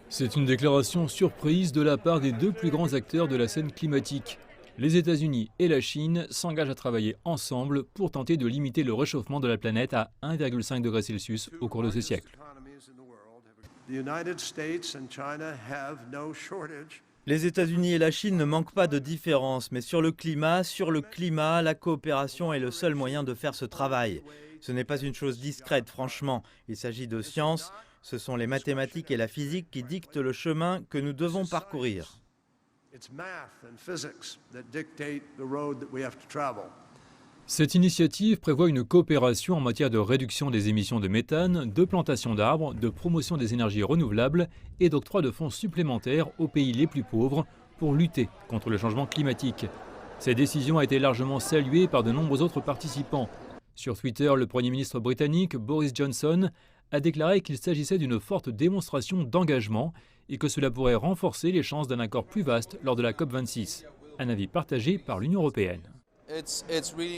C'est une déclaration surprise de la part des deux plus grands acteurs de la scène climatique. Les États-Unis et la Chine s'engagent à travailler ensemble pour tenter de limiter le réchauffement de la planète à 1,5 degré Celsius au cours de ce siècle. Les États-Unis et la Chine ne manquent pas de différences, mais sur le climat, la coopération est le seul moyen de faire ce travail. Ce n'est pas une chose discrète, franchement. Il s'agit de science, ce sont les mathématiques et la physique qui dictent le chemin que nous devons parcourir. Cette initiative prévoit une coopération en matière de réduction des émissions de méthane, de plantation d'arbres, de promotion des énergies renouvelables et d'octroi de fonds supplémentaires aux pays les plus pauvres pour lutter contre le changement climatique. Cette décision a été largement saluée par de nombreux autres participants. Sur Twitter, le Premier ministre britannique Boris Johnson a déclaré qu'il s'agissait d'une forte démonstration d'engagement et que cela pourrait renforcer les chances d'un accord plus vaste lors de la COP26. Un avis partagé par l'Union européenne.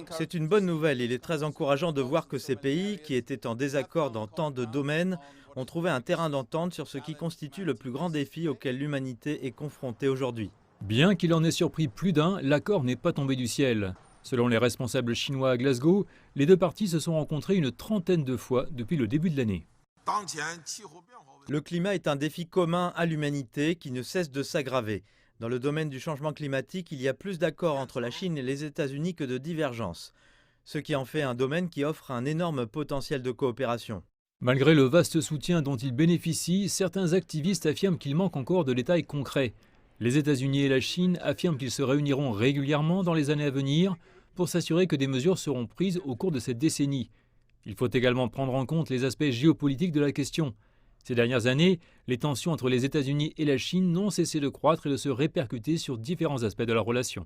C'est une bonne nouvelle. Il est très encourageant de voir que ces pays, qui étaient en désaccord dans tant de domaines, ont trouvé un terrain d'entente sur ce qui constitue le plus grand défi auquel l'humanité est confrontée aujourd'hui. Bien qu'il en ait surpris plus d'un, l'accord n'est pas tombé du ciel. Selon les responsables chinois à Glasgow, les deux parties se sont rencontrées une trentaine de fois depuis le début de l'année. Le climat est un défi commun à l'humanité qui ne cesse de s'aggraver. Dans le domaine du changement climatique, il y a plus d'accords entre la Chine et les États-Unis que de divergences, ce qui en fait un domaine qui offre un énorme potentiel de coopération. Malgré le vaste soutien dont il bénéficie, certains activistes affirment qu'il manque encore de détails concrets. Les États-Unis et la Chine affirment qu'ils se réuniront régulièrement dans les années à venir pour s'assurer que des mesures seront prises au cours de cette décennie. Il faut également prendre en compte les aspects géopolitiques de la question. Ces dernières années, les tensions entre les États-Unis et la Chine n'ont cessé de croître et de se répercuter sur différents aspects de la relation.